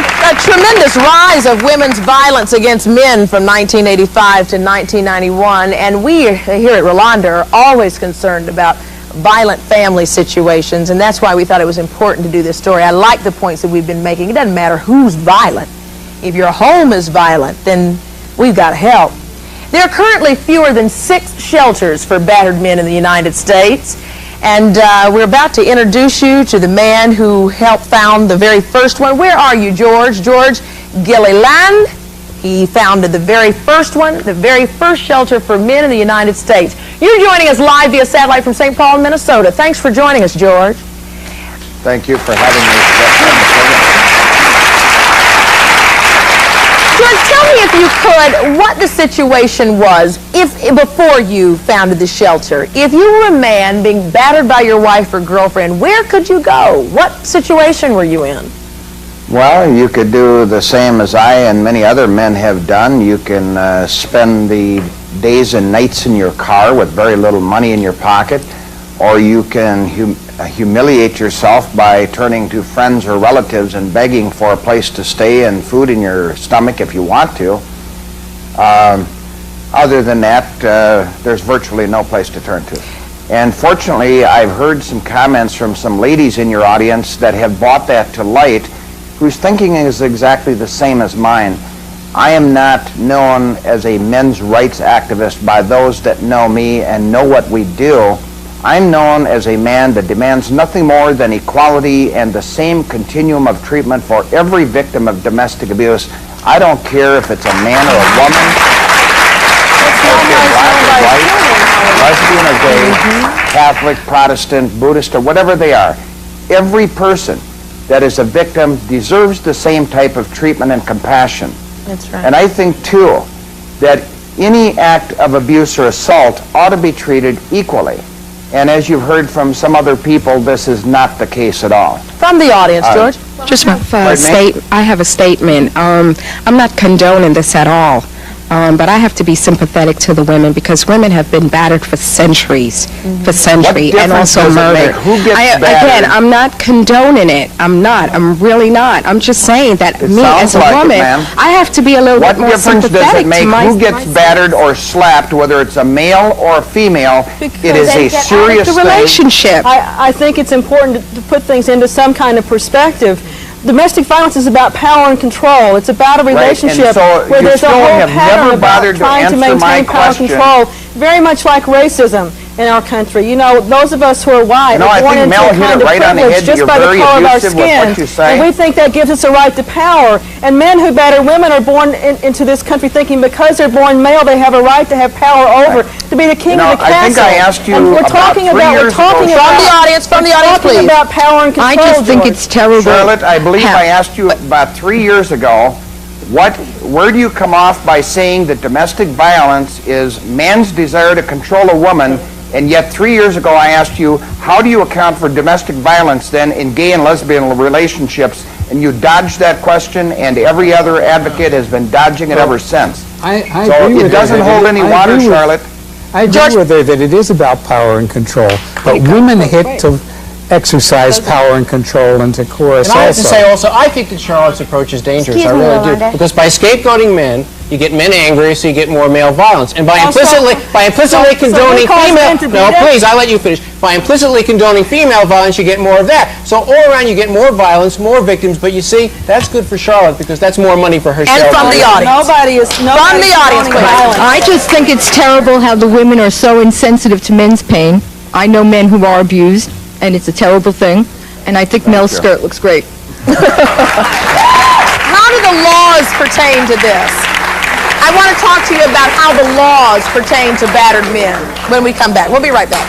a tremendous rise of women's violence against men from 1985 to 1991, and we here at Rolanda are always concerned about violent family situations, and that's why we thought it was important to do this story. I like the points that we've been making. It doesn't matter who's violent. If your home is violent, then we've got to help. There are currently fewer than 6 shelters for battered men in the United States. And we're about to introduce you to the man who helped found the very first one. Where are you, George? George Gilliland. He founded the very first one, the very first shelter for men in the United States. You're joining us live via satellite from St. Paul, Minnesota. Thanks for joining us, George. Thank you for having me. George, tell me, if you could, what the situation was before you founded the shelter. If you were a man being battered by your wife or girlfriend, where could you go? What situation were you in? Well, you could do the same as I and many other men have done. You can spend the days and nights in your car with very little money in your pocket, or you can humiliate yourself by turning to friends or relatives and begging for a place to stay and food in your stomach if you want to. Other than that, there's virtually no place to turn to. And fortunately, I've heard some comments from some ladies in your audience that have brought that to light, whose thinking is exactly the same as mine. I am not known as a men's rights activist by those that know me and know what we do. I'm known as a man that demands nothing more than equality and the same continuum of treatment for every victim of domestic abuse. I don't care if it's a man or a woman, black or white, lesbian or gay, Catholic, Protestant, Buddhist, or whatever they are. Every person that is a victim deserves the same type of treatment and compassion. That's right. And I think, too, that any act of abuse or assault ought to be treated equally. And as you've heard from some other people, this is not the case at all. From the audience, George. Just I have a statement. I'm not condoning this at all. But I have to be sympathetic to the women, because women have been battered for centuries, and also murdered. Who gets battered? Again, I'm not condoning it. I'm really not. I'm just saying that me as a woman, I have to be a little bit more sympathetic to my... Who gets battered or slapped, whether it's a male or a female? It is a serious thing. Relationship. I think it's important to put things into some kind of perspective. Domestic violence is about power and control. It's about a relationship where there's a whole pattern about trying to maintain power and control, very much like racism in our country. You know, those of us who are white are born into a kind of privilege just by the color of our skin, and we think that gives us a right to power. And men who batter women are born into this country thinking because they're born male they have a right to have power over, to be the king of the castle. I think I asked you and we're talking about from the audience, please. About power and control. I just think it's terrible. Charlotte, I believe I asked you about 3 years ago, where do you come off by saying that domestic violence is man's desire to control a woman, and yet 3 years ago I asked you, how do you account for domestic violence then in gay and lesbian relationships, and you dodged that question, and every other advocate has been dodging it ever since. I agree with it doesn't hold any water, Charlotte. I agree with her that it is about power and control, but women hit to exercise power and control and to coerce also. And I have to say also, I think that Charlotte's approach is dangerous. I really do. Because by scapegoating men, you get men angry, so you get more male violence. And by implicitly condoning female... No, please, I'll let you finish. By implicitly condoning female violence, you get more of that. So all around, you get more violence, more victims. But you see, that's good for Charlotte, because that's more money for herself. And from the audience. From the audience, I just think it's terrible how the women are so insensitive to men's pain. I know men who are abused, and it's a terrible thing. And I think Mel's skirt looks great. How do the laws pertain to this? I want to talk to you about how the laws pertain to battered men when we come back. We'll be right back.